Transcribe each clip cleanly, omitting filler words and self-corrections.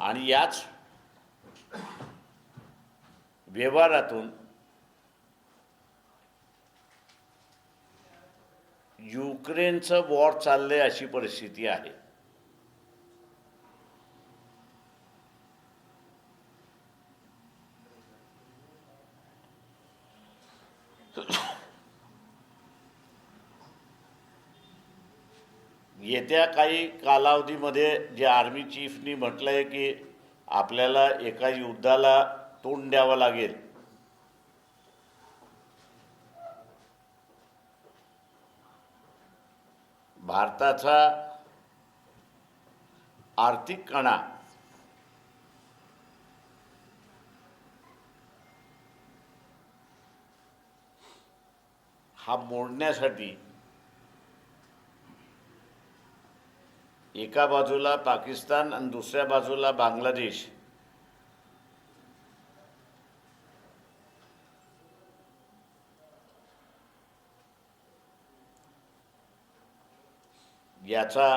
आणि याच व्यवहारातून युक्रेनचं वॉर चाललंय अशी परिस्थिती आहे. येत्या काही कालावधीमध्ये जे आर्मी चीफनी म्हटलं आहे की आपल्याला एका युद्धाला तोंड द्यावं लागेल. भारताचा आर्थिक कणा हा मोडण्यासाठी एका बाजूला पाकिस्तान आणि दुसऱ्या बाजूला बांगलादेश याचा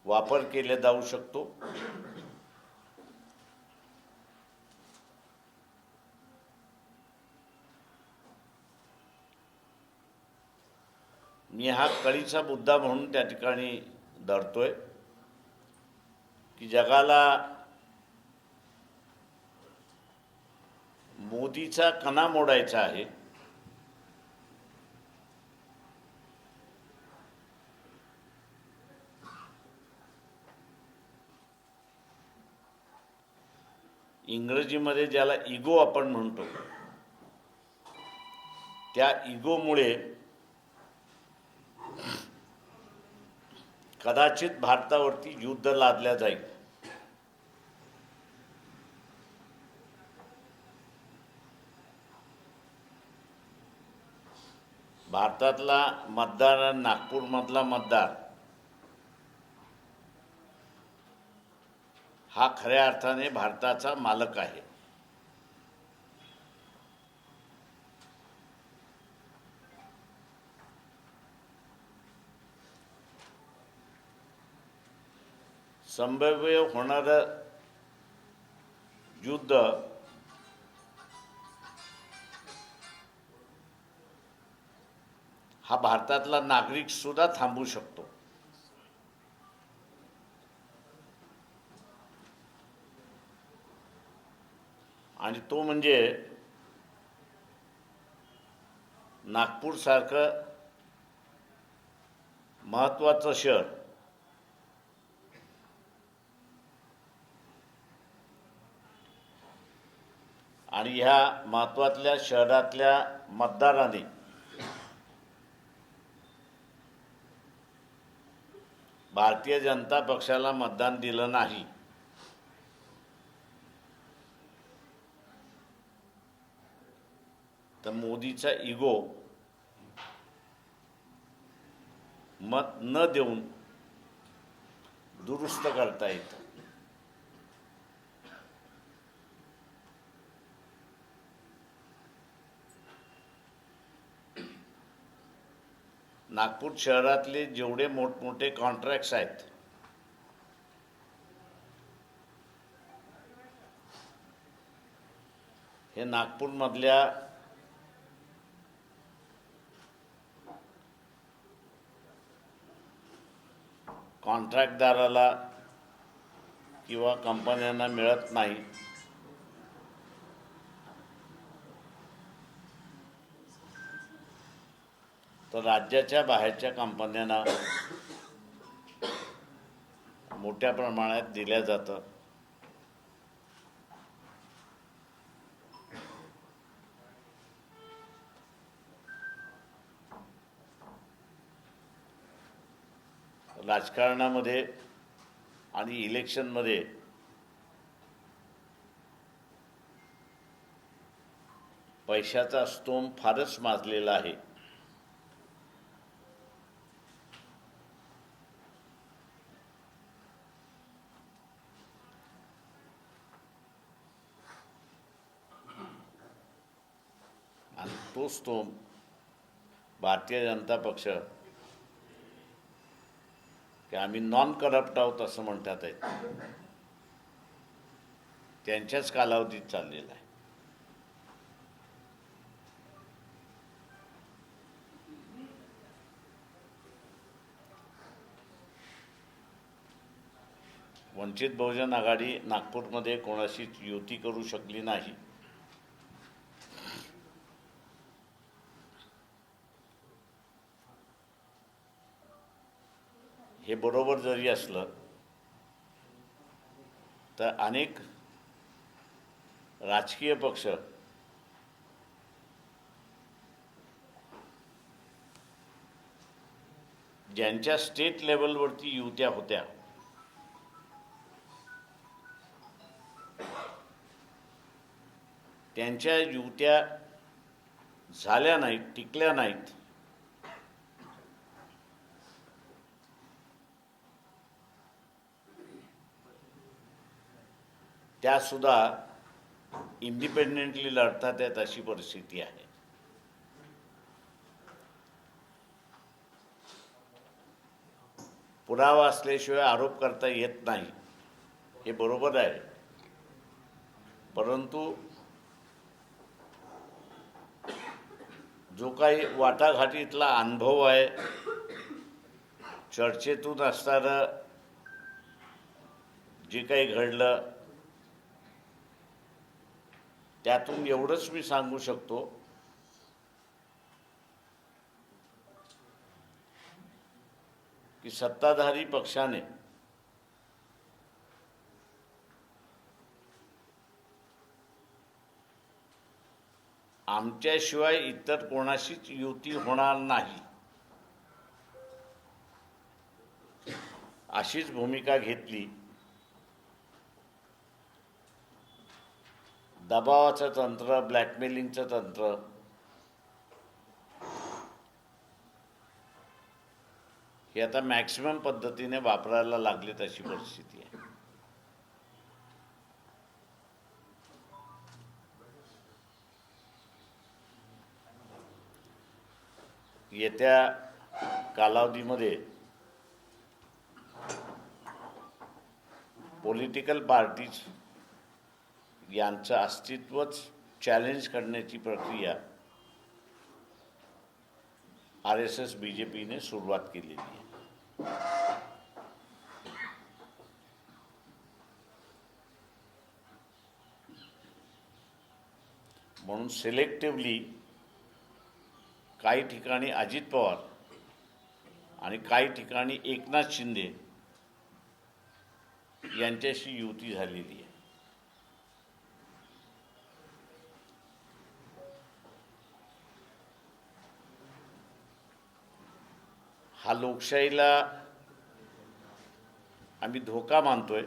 वापर केला जाऊ शकतो. मी हा कळीचा मुद्दा म्हणून त्या ठिकाणी धरतोय की जगाला मोदीचा कणा मोडायचा आहे. इंग्रजीमध्ये ज्याला इगो आपण म्हणतो, त्या इगोमुळे कदाचित भारतावरती युद्ध लादल्या जाईल. भारतातला मतदार, नागपूरमधला मतदार हा खऱ्या अर्थाने भारताचा मालक आहे. संभाव्य होणारं युद्ध हा भारतातला नागरिक सुद्धा थांबवू शकतो. आणि तो म्हणजे नागपूरसारखं महत्त्वाचं शहर आणि ह्या महत्त्वातल्या शहरातल्या मतदारांनी भारतीय जनता पक्षाला मतदान दिलं नाही, तर मोदीचा इगो मत न देऊन दुरुस्त करता येतं. नागपूर शहरातले जेवढे मोठमोठे कॉन्ट्रॅक्ट्स आहेत हे नागपूरमधल्या कॉन्ट्रॅक्टदाराला किंवा कंपन्यांना मिळत नाही. तर राज्याच्या बाहेरच्या कंपन्यांना मोठ्या प्रमाणात दिल्या जातं. राजकारणामध्ये आणि इलेक्शनमध्ये पैशाचा स्तोम फारच माजलेला आहे. आणि तोच तो भारतीय जनता पक्ष की आम्ही नॉन करप्ट आहोत असं म्हणतात आहेत, त्यांच्याच कालावधीत चाललेला आहे. वंचित बहुजन आघाडी नागपूरमध्ये कोणाशीच युती करू शकली नाही. हे बरोबर जरी असलं तर अनेक राजकीय पक्ष ज्यांच्या स्टेट लेवलवरती युत्या होत्या त्यांच्या युत्या झाल्या नाहीत, टिकल्या नाहीत. त्यासुद्धा इंडिपेंडेंटली लढतात आहेत अशी परिस्थिती आहे. पुरावा असल्याशिवाय आरोप करता येत नाही, हे बरोबर आहे. परंतु जो काही वाटाघाटीतला अनुभव आहे, चर्चेतून असणारं जे काही घडलं, त्यातून एवढंच मी सांगू शकतो की सत्ताधारी पक्षाने आमच्याशिवाय इतर कोणाशीच युती होणार नाही अशीच भूमिका घेतली. दबावाचं तंत्र, ब्लॅकमेलिंगचं तंत्र हे आता मॅक्सिमम पद्धतीने वापरायला लागलेत अशी परिस्थिती आहे. येत्या कालावधीमध्ये पॉलिटिकल पार्टीज यांचं अस्तित्वच चॅलेंज करण्याची प्रक्रिया RSS BJPने सुरुवात केलेली आहे. म्हणून सिलेक्टिव्हली काही ठिकाणी अजित पवार आणि काही ठिकाणी एकनाथ शिंदे यांच्याशी युती झालेली आहे. हा लोकशाहीला आम्ही धोका मानतोय.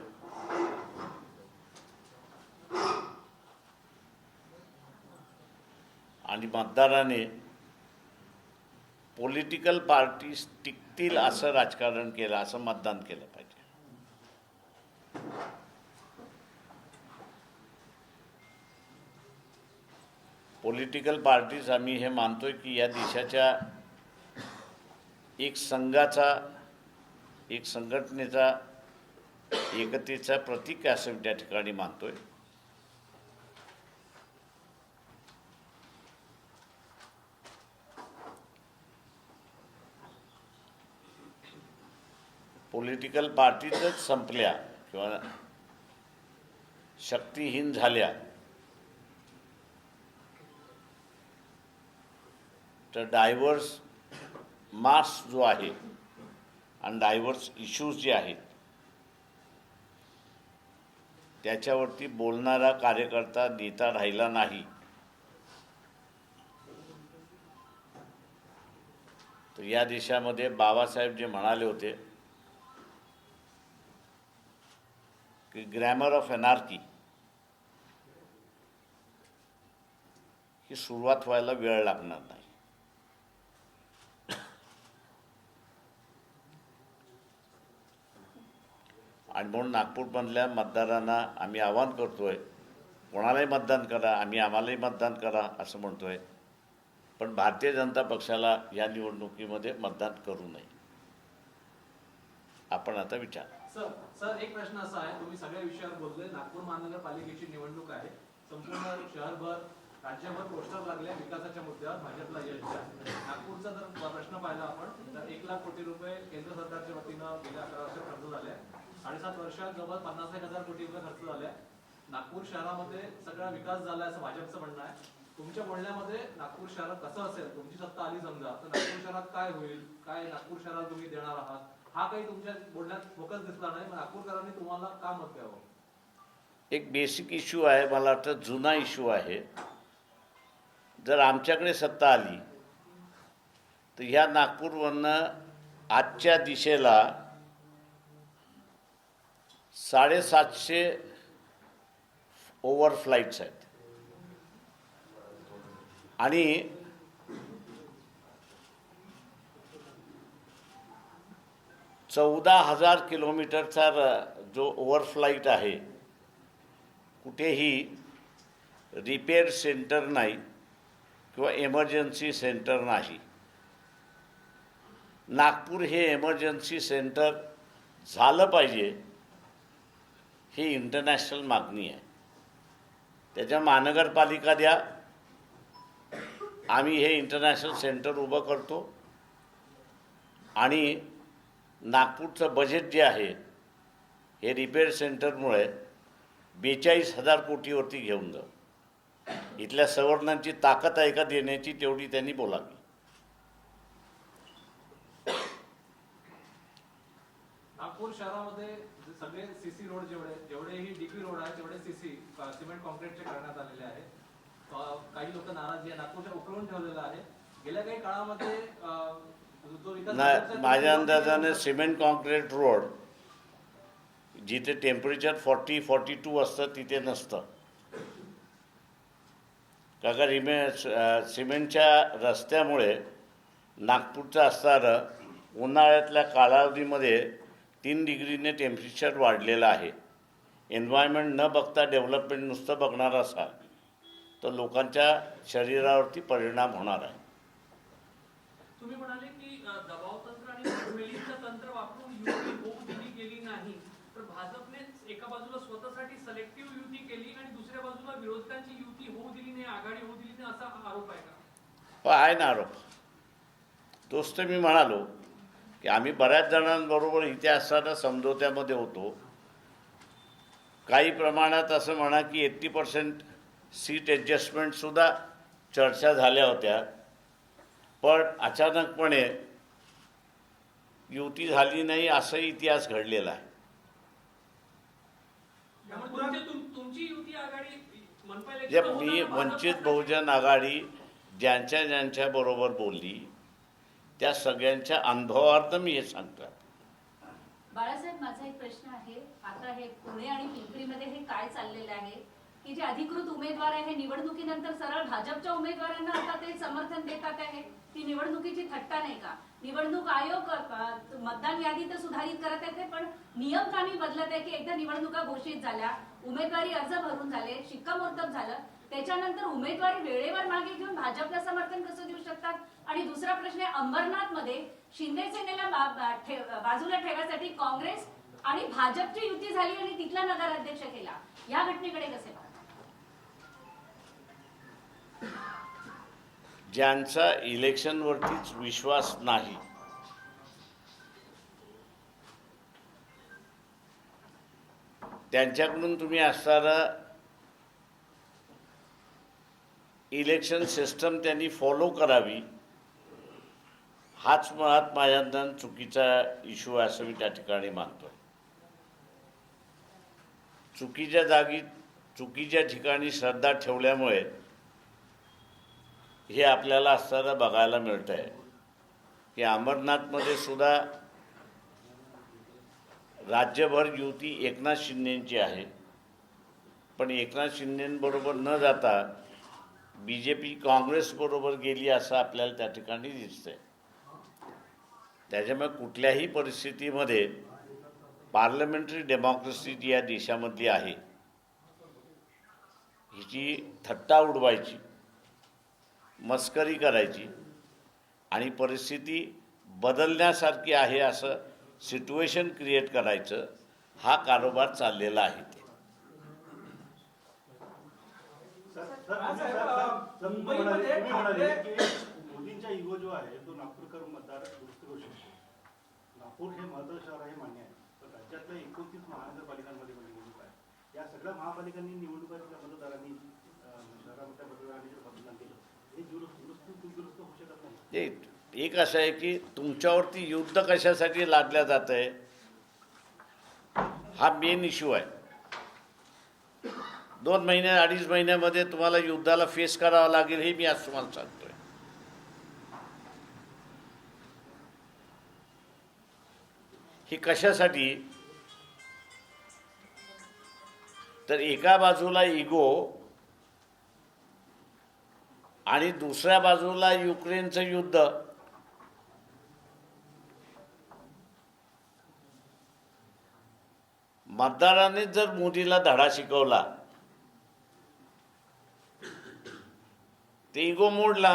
आणि मतदाराने पॉलिटिकल पार्टीज टिकतील असं राजकारण केलं, असं मतदान केलं पाहिजे. पॉलिटिकल पार्टीज आम्ही हे मानतोय की या देशाच्या एक संघाचा, एक संघटनेचा, एकतेचा प्रतीक असं त्या ठिकाणी मानतोय. पॉलिटिकल पार्टीजच संपल्या किंवा शक्तिहीन झाल्या तर डायव्हर्स मास जो आहे आणि डायव्हर्स इश्यूज जे आहेत त्याच्यावरती बोलणारा कार्यकर्ता, नेता राहिला नाही. तर या देशामध्ये बाबासाहेब जे म्हणाले होते की ग्रॅमर ऑफ एनार्की ही सुरुवात व्हायला वेळ लागणार नाही. आणि म्हणून नागपूरमधल्या मतदारांना आम्ही आवाहन करतोय, कोणालाही मतदान करा, आम्ही आम्हालाही मतदान करा असं म्हणतोय, पण भारतीय जनता पक्षाला या निवडणुकीमध्ये मतदान करू नये. आपण आता विचार. सर एक प्रश्न असा आहे, तुम्ही सगळ्या विषयावर बोलले. नागपूर महानगरपालिकेची निवडणूक आहे, संपूर्ण शहरभर राज्यभर पोस्टर लागले विकासाच्या मुद्द्यावर भाजपला यश द्या. नागपूरचा जर प्रश्न पाहिला आपण तर 1,00,000 कोटी रुपये केंद्र सरकारच्या वतीनं गेल्या 11 वर्षात खर्च झाले. 7.5 वर्षात जवळ 50,000 कोटी रुपये खर्च झाले. नागपूर शहरामध्ये सगळा विकास झाला असं भाजपचं म्हणणं आहे. तुमच्या बोलण्यामध्ये नागपूर शहरात कसं असेल, तुमची सत्ता आली समजा तर नागपूर शहरात काय होईल, काय नागपूर शहराला तुम्ही देणार आहात, हा काही तुमच्या बोलण्यात फोकस दिसला नाही. नागपूरकरांनी तुम्हाला का मत द्यावं? एक बेसिक इश्यू आहे, मला वाटतं जुना इश्यू आहे. जर आमच्याकडे सत्ता आली तर ह्या नागपूरवरनं आजच्या दिशेला 750 ओव्हरफ्लाईट्स आहेत आणि 14,000 किलोमीटरचा जो ओव्हरफ्लाईट आहे, कुठेही रिपेअर सेंटर नाही किंवा एमर्जन्सी सेंटर नाही. नागपूर हे एमर्जन्सी सेंटर झालं पाहिजे, ही इंटरनॅशनल मागणी आहे. त्याच्या महानगरपालिका द्या, आम्ही हे इंटरनॅशनल सेंटर उभं करतो आणि नागपूरचं बजेट जे आहे हे रिपेअर सेंटरमुळे 42,000 कोटीवरती घेऊन जाऊ. इथल्या सवर्णांची ताकद आहे का देण्याची, तेवढी त्यांनी बोलावी. नागपूर शहरामध्ये सगळे सीसी रोड जेवढेही डीपी रोड आहे तेवढे सीसी सिमेंट कॉन्क्रीटचे करण्यात आलेले आहे. काही लोक नाराजी आहे, नागपूरच्या उकळून ठेवलेलं आहे. गेल्या काही काळामध्ये जो विकास माझ्या अंदाजाने सिमेंट कॉन्क्रीट रोड जिथे टेम्परेचर 40-42 असतं तिथे नसतं. का सिमेंटच्या रस्त्यामुळे नागपूरचं असणारं उन्हाळ्यातल्या कालावधीमध्ये 3 डिग्रीने टेम्परेचर वाढलेलं आहे. एन्व्हायरमेंट न बघता डेव्हलपमेंट नुसतं बघणार असाल तर लोकांच्या शरीरावरती परिणाम होणार आहे. तुम्ही म्हणाले की दबाव तंत्र आणि blackmailing तंत्र वापरून युती होऊ दिली गेली नाही, तर भाजपने एका बाजूला स्वतःसाठी सिलेक्टिव्ह युती केली आणि दुसऱ्या बाजूला विरोधकांची युती होऊ दिली नाही, आघाडी होऊ दिली नाही, असा आरोप आहे का? आहे ना आरोप. तोच तर मी म्हणालो की आम्ही बऱ्याच जणांबरोबर इथे असताना समझोत्यामध्ये होतो. काही प्रमाणात असं म्हणा की 80% सीट ॲडजस्टमेंटसुद्धा चर्चा झाल्या होत्या, पण अचानकपणे युती झाली नाही असा इतिहास घडलेला आहे. तुमची युती आघाडी जे मी वंचित बहुजन आघाडी ज्यांच्या बरोबर बोलली त्या सगळ्यांच्या अनुभवार्थ मी हे सांगतो. बाळासाहेब, माझा एक प्रश्न आहे. आता हे पुणे आणि पिंपरीमध्ये हे काय चाललेलं आहे की जे अधिकृत उमेदवार आहे हे निवडणुकीनंतर सरळ भाजपच्या उमेदवारांना आता ते समर्थन देतात आहे. ती निवडणुकीची थट्टा नाही का? निवडणूक आयोग मतदान यादी तर सुधारित करत आहे, पण नियम कामी बदलत आहे की एकदा निवडणुका घोषित झाल्या, उमेदवारी अर्ज भरून झाले, शिक्कामोर्तब झालं, त्याच्यानंतर उमेदवारी वेळेवर मागे घेऊन भाजपला समर्थन कसं देऊ शकतात? आणि दुसरा प्रश्न आहे, अंबरनाथमध्ये शिंदे सेनेला बाजूला ठेवण्यासाठी काँग्रेस आणि भाजपची युती झाली आणि तिथला नगराध्यक्ष केला. या घटनेकडे कसे पाहता? ज्यांचा इलेक्शनवरतीच विश्वास नाही त्यांच्याकडून तुम्ही असणारं इलेक्शन सिस्टम त्यांनी फॉलो करावी, हाच मुळात माझ्या चुकीचा इश्यू आहे असं मी त्या ठिकाणी मानतो. चुकीच्या जागी चुकीच्या ठिकाणी श्रद्धा ठेवल्यामुळे हे आपल्याला असताना बघायला मिळतं आहे की अमरनाथमध्ये सुद्धा राज्यभर युती एकनाथ शिंदेची आहे, पण एकनाथ शिंदेबरोबर न जाता BJP काँग्रेसबरोबर गेली असं आपल्याला त्या ठिकाणी दिसतंय. त्याच्यामुळे कुठल्याही परिस्थितीमध्ये पार्लमेंटरी डेमोक्रेसी जी या देशामधली आहे हिची थट्टा उडवायची, मस्करी करायची आणि परिस्थिती बदलण्यासारखी आहे असं सिच्युएशन क्रिएट करायचं हा कारोबार चाललेला आहे ते. मुंबईमध्ये तुम्ही म्हणाले की मोदींचा इगो जो आहे तो नागपूरकर मतदार दुरुस्त करू शकतो. नागपूर हे महत्त्वाचं शहर आहे मान्य आहे, पण राज्यातल्या 29 महानगरपालिकांमध्ये निवडणूक आहे. या सगळ्या महापालिकांनी निवडणुकीच्या मतदारांनी शहरामधल्या मतदारांनी जर मतदान केलं हे दुरुस्त होऊ शकत नाही. एक असं आहे की तुमच्यावरती युद्ध कशासाठी लादल्या जात आहे हा मेन इश्यू आहे. 2 महिने 2.5 महिन्यामध्ये तुम्हाला युद्धाला फेस करावं लागेल हे मी आज तुम्हाला सांगतोय. हे कशासाठी तर एका बाजूला इगो आणि दुसऱ्या बाजूला युक्रेनचं युद्ध. मतदारांनीच जर मोदीला धडा शिकवला ते इगो मोडला,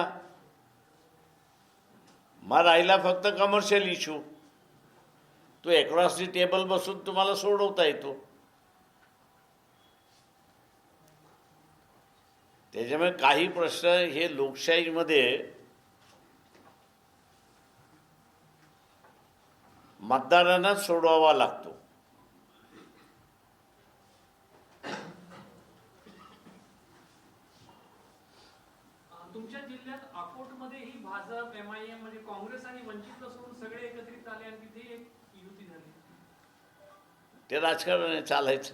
मग राहिला फक्त कमर्शियल इश्यू. तो अक्रॉस दी टेबल बसून तुम्हाला सोडवता येतो. त्याच्यामुळे काही प्रश्न हे लोकशाहीमध्ये मतदारांनाच सोडवावा लागतो. तुमच्या जिल्ह्यात अकोटमध्ये ही भाजप MIM म्हणजे काँग्रेस आणि वंचित सोडून सगळे एकत्रित आले आणि तिथे एक युती झाली. ते राजकारण आहे, चालायचं.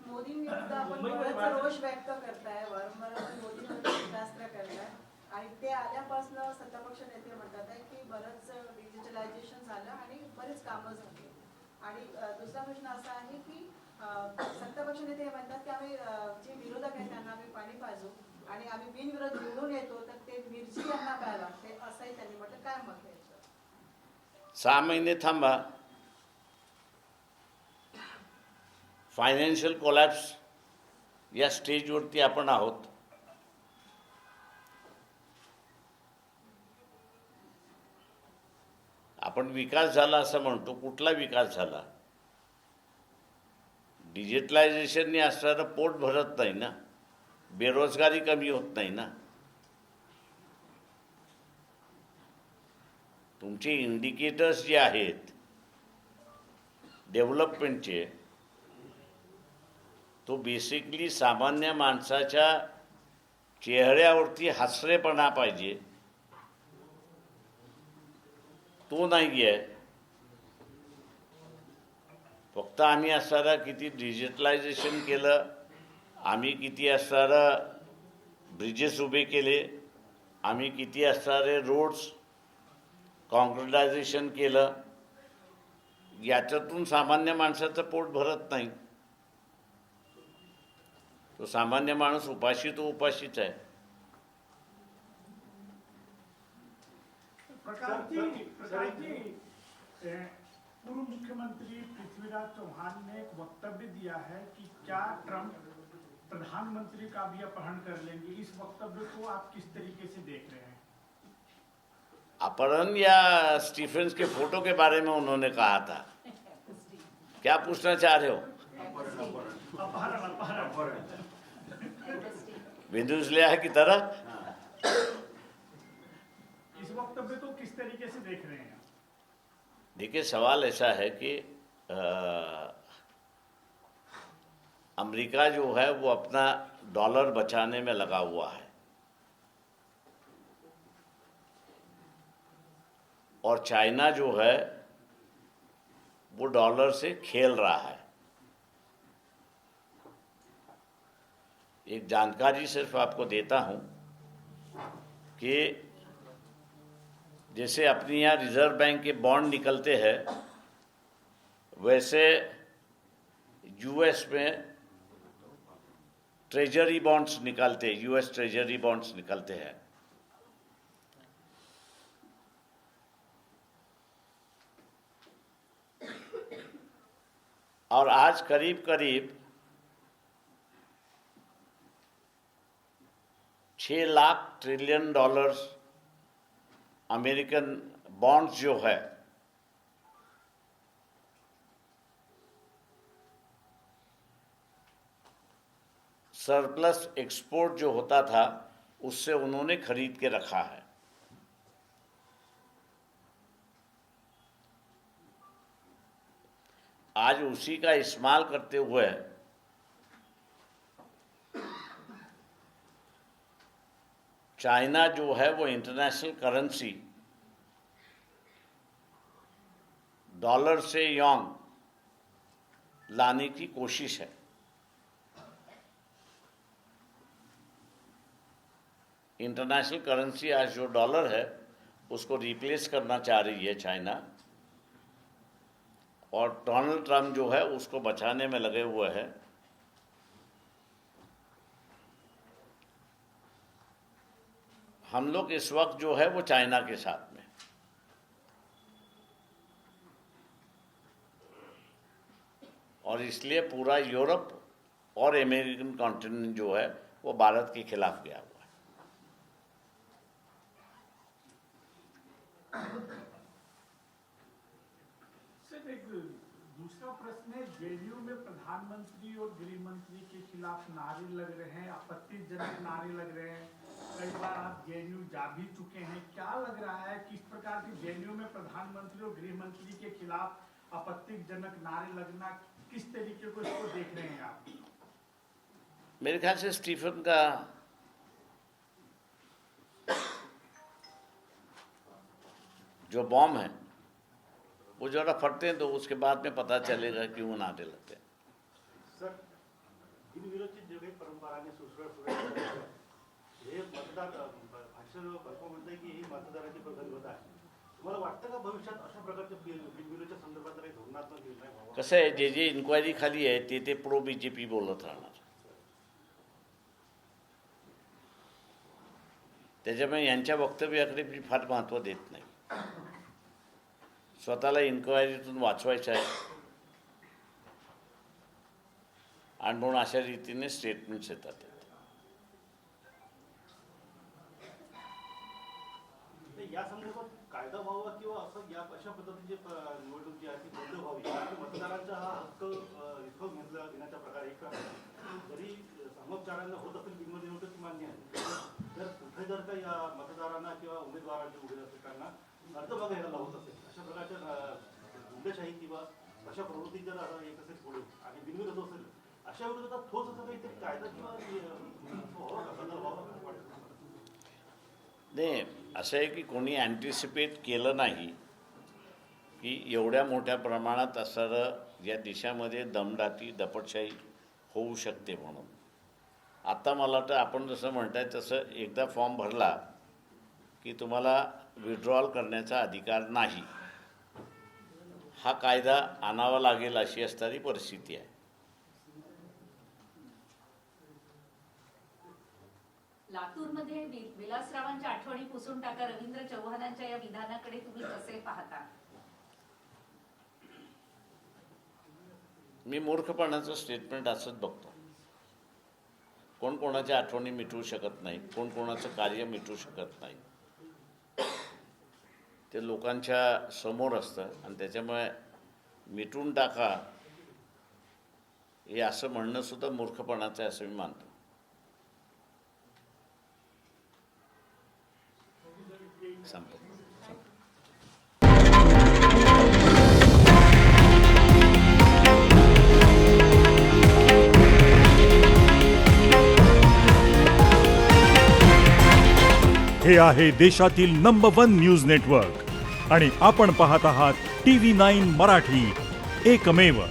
मोदींविरुद्ध आपण बराच रोष व्यक्त करताय, वारंवार आपण मोदींवर टीकास्त्र करताय आणि ते आल्यापासून सत्तापक्ष नेते म्हणतात आहे की बरंच डिजिटलायझेशन झालं आणि बरेच कामं झाली. आणि दुसरा प्रश्न असा आहे की सत्तापक्ष नेते हे म्हणतात की आम्ही जे विरोधक आहेत त्यांना आम्ही पाणी पाजू आणि आम्ही बिनविरोध निवडून येतो तर ते मिरची यांना काय लागते असंही त्यांनी म्हटलं. काय मत आहे? 6 महिने थांबा. फायनान्शियल कोलॅप्स या स्टेजवरती आपण आहोत. आपण विकास झाला असं म्हणतो, कुठला विकास झाला? डिजिटलायझेशनने असणारं पोट भरत नाही ना, बेरोजगारी कमी होत नाही ना. तुमचे इंडिकेटर्स जे आहेत डेव्हलपमेंटचे, तो बेसिकली सामान्य माणसाच्या चेहऱ्यावरती हसरेपणा पाहिजे, तो नाही आहे. फक्त आम्ही असणारं किती डिजिटलायझेशन केलं, आम्ही किती असणारं ब्रिजेस उभे केले, आम्ही किती असणारे रोड्स कॉन्क्रिटायझेशन केलं, याच्यातून सामान्य माणसाचं पोट भरत नाही. तो सामान्य माणूस उपाशी तो उपाशीच आहे. प्रकाश जी, पूर्व मुख्यमंत्री पृथ्वीराज चौहान ने एक वक्तव्य दिया है कि क्या ट्रंप प्रधानमंत्री का भी अपहरण कर लेंगे. इस वक्तव्य को आप किस तरीके से देख रहे हैं? अपहरण या स्टीफेंस के फोटो के बारे में उन्होंने कहा था. क्या पूछना चाह रहे हो? अपहरण वेनेजुएला की तरह. इस वक्तव्य को किस तरीके से देख रहे हैं? देखिए, सवाल ऐसा है कि अमेरिका जो है वो अपना डॉलर बचाने में लगा हुआ है और चाइना जो है वो डॉलर से खेल रहा है. एक जानकारी सिर्फ आपको देता हूं कि जैसे अपने यहाँ रिजर्व बैंक के बॉन्ड निकलते हैं, वैसे यूएस में ट्रेजरी बॉन्ड्स निकलते हैं, यूएस ट्रेजरी बॉन्ड्स निकलते हैं. और आज करीब करीब 6 lakh trillion dollars American bonds जो है सरप्लस एक्सपोर्ट जो होता था उससे उन्होंने खरीद के रखा है। आज उसी का इस्तेमाल करते हुए चाइना जो है वो इंटरनेशनल करेंसी डॉलर से योंग लाने की कोशिश है। इंटरनेशनल करेंसी आज जो डॉलर है उसको रिप्लेस करना चाह रही है चाइना, और डोनाल्ड ट्रंप जो है उसको बचाने में लगे हुए हैं। हम लोग इस वक्त जो है वो चाइना के साथ में, और इसलिए पूरा यूरोप और अमेरिकन कॉन्टिनेंट जो है वो भारत के खिलाफ गया हुआ है। सर, एक दूसरा प्रश्न है, जेएनयू में प्रधानमंत्री और गृह मंत्री के खिलाफ नारे लग रहे हैं, आपत्तिजनक नारे लग रहे हैं। कई बार आप जेएनयू जा भी चुके हैं, क्या लग रहा है किस प्रकार की जेएनयू में प्रधानमंत्री और गृह मंत्री के खिलाफ आपत्तिजनक नारे लगना, किस तरीके को इसको देख रहे हैं आप? मेरे ख्याल से स्टीफन का जो बॉम्ब है वो जरा फटते हैं तो उसके बाद में पता चलेगा क्यों नारे लगते हैं। सर, बिनविरोधची जे काही परंपरा आणि सुसुळ्या हे मतदार भाषण भरपूर म्हणतंय की ही मतदाराची प्रगल्भता आहे. तुम्हाला वाटतं का भविष्यात अशा प्रकारच्या बिनविरोधच्या संदर्भात काही धोरणात्मक निर्णय व्हावा? कसं आहे, जे जे इन्क्वायरी खाली आहे ते प्रो बीजेपी बोलत राहणार. त्याच्यामुळे यांच्या वक्तव्याकडे फार महत्त्व देत नाही. स्वतःला इन्क्वायरीतून वाचवायचं आहे आणि म्हणून अशा रीतीने स्टेटमेंट्स येतात. या संदर्भात कायदा व्हावा किंवा असं या अशा पद्धतीची निवडणूक जी आहे ती बंद व्हावी, कारण मतदारांचा हा हक्क हिसकावून घेण्याचा प्रकार एक जरी समपचारांना होत असेल बिनविरोध मान्य आहे, जर कुठे जर का या मतदारांना किंवा उमेदवारांच्या उमेदवारांना अर्ज बघायला लावत असेल, अशा प्रकारच्या गुंडशाही किंवा अशा प्रवृत्ती जर येत असेल पुढे आणि बिनविरोध असेल, अशा विरोधात ठोस असं काहीतरी कायदा किंवा व्हावा का, बदल व्हावा का वाटतं? नाही, असं आहे की कोणी अँटिसिपेट केलं नाही की एवढ्या मोठ्या प्रमाणात असणारं या देशामध्ये दमदाटी दपटशाही होऊ शकते म्हणून. आता मला वाटतं आपण जसं म्हणताय तसं एकदा फॉर्म भरला की तुम्हाला विड्रॉल करण्याचा अधिकार नाही, हा कायदा आणावा लागेल अशी असणारी परिस्थिती आहे. लातूरमध्ये विलासरावांच्या आठवणी पुसून टाका रवींद्र चव्हाणांच्या या विधानाकडे तुम्ही कसे पाहता? मी मूर्खपणाचं स्टेटमेंट असंच बघतो. कोण कोणाच्या आठवणी मिटवू शकत नाही, कोण कोणाचं कार्य मिटवू शकत नाही. ते लोकांच्या समोर असतं आणि त्याच्यामुळे मिटून टाका हे असं म्हणणं सुद्धा मूर्खपणाचं आहे असं मी मानतो. संपतो. हे आहे देशातील नंबर 1 न्यूज नेटवर्क आणि आपण पाहत आहात TV9 मराठी, एकमेव.